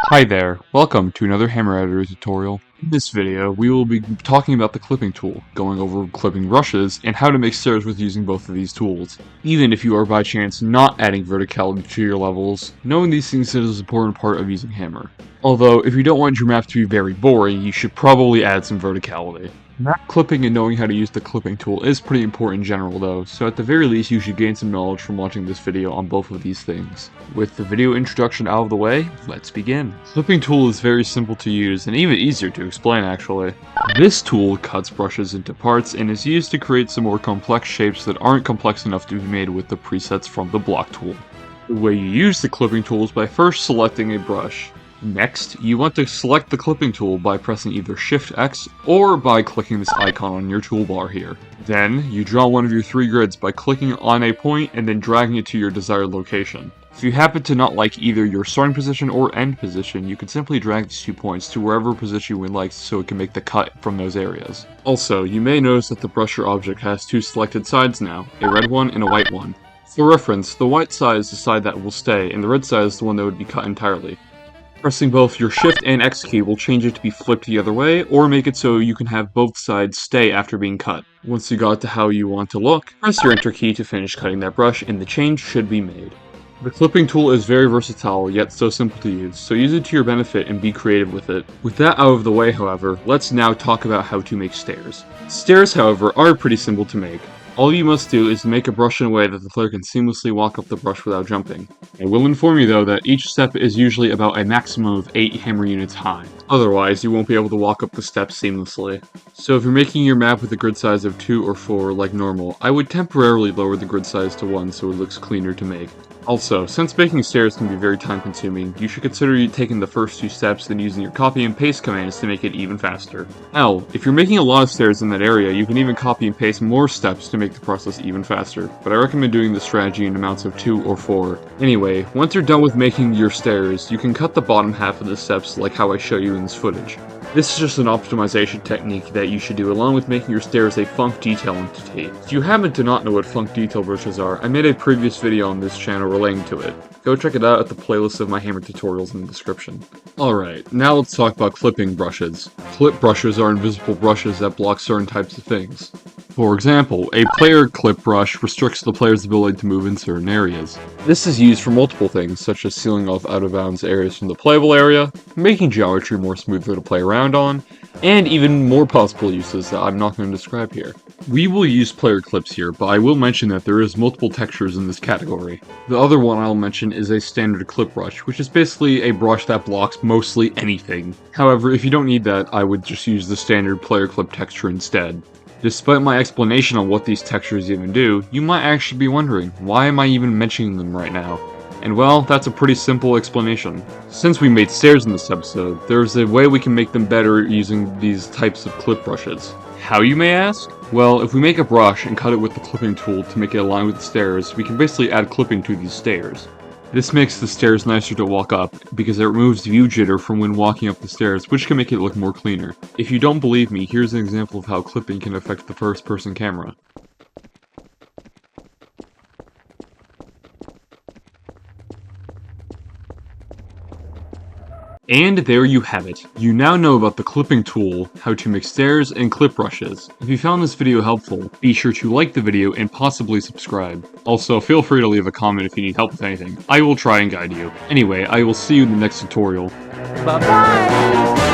Hi there, welcome to another Hammer Editor tutorial. In this video, we will be talking about the clipping tool, going over clipping brushes, and how to make stairs with using both of these tools. Even if you are by chance not adding verticality to your levels, knowing these things is an important part of using Hammer. Although, if you don't want your map to be very boring, you should probably add some verticality. Map clipping and knowing how to use the clipping tool is pretty important in general though, so at the very least you should gain some knowledge from watching this video on both of these things. With the video introduction out of the way, let's begin. Clipping tool is very simple to use and even easier to explain actually. This tool cuts brushes into parts and is used to create some more complex shapes that aren't complex enough to be made with the presets from the block tool. The way you use the clipping tool is by first selecting a brush. Next, you want to select the clipping tool by pressing either Shift X or by clicking this icon on your toolbar here. Then, you draw one of your three grids by clicking on a point and then dragging it to your desired location. If you happen to not like either your starting position or end position, you can simply drag these 2 points to wherever position you would like so it can make the cut from those areas. Also, you may notice that the brusher object has two selected sides now, a red one and a white one. For reference, the white side is the side that will stay, and the red side is the one that would be cut entirely. Pressing both your Shift and X key will change it to be flipped the other way, or make it so you can have both sides stay after being cut. Once you got to how you want to look, press your Enter key to finish cutting that brush and the change should be made. The clipping tool is very versatile, yet so simple to use, so use it to your benefit and be creative with it. With that out of the way, however, let's now talk about how to make stairs. Stairs, however, are pretty simple to make. All you must do is make a brush in a way that the player can seamlessly walk up the brush without jumping. I will inform you though that each step is usually about a maximum of 8 hammer units high. Otherwise, you won't be able to walk up the steps seamlessly. So if you're making your map with a grid size of 2 or 4 like normal, I would temporarily lower the grid size to 1 so it looks cleaner to make. Also, since making stairs can be very time consuming, you should consider taking the first 2 steps then using your copy and paste commands to make it even faster. Hell, if you're making a lot of stairs in that area, you can even copy and paste more steps to make the process even faster, but I recommend doing this strategy in amounts of 2 or 4. Anyway, once you're done with making your stairs, you can cut the bottom half of the steps like how I show you in this footage. This is just an optimization technique that you should do along with making your stairs a Func Detail entity. If you happen to not know what Func Detail brushes are, I made a previous video on this channel relating to it. Go check it out at the playlist of my Hammer tutorials in the description. Alright, now let's talk about clipping brushes. Clip brushes are invisible brushes that block certain types of things. For example, a player clip brush restricts the player's ability to move in certain areas. This is used for multiple things, such as sealing off out-of-bounds areas from the playable area, making geometry more smoother to play around on, and even more possible uses that I'm not going to describe here. We will use player clips here, but I will mention that there is multiple textures in this category. The other one I'll mention is a standard clip brush, which is basically a brush that blocks mostly anything. However, if you don't need that, I would just use the standard player clip texture instead. Despite my explanation on what these textures even do, you might actually be wondering, why am I even mentioning them right now? And well, that's a pretty simple explanation. Since we made stairs in this episode, there's a way we can make them better using these types of clip brushes. How, you may ask? Well, if we make a brush and cut it with the clipping tool to make it align with the stairs, we can basically add clipping to these stairs. This makes the stairs nicer to walk up, because it removes view jitter from when walking up the stairs, which can make it look more cleaner. If you don't believe me, here's an example of how clipping can affect the first-person camera. And there you have it. You now know about the clipping tool, how to make stairs, and clip brushes. If you found this video helpful, be sure to like the video and possibly subscribe. Also, feel free to leave a comment if you need help with anything. I will try and guide you. Anyway, I will see you in the next tutorial. Bye-bye!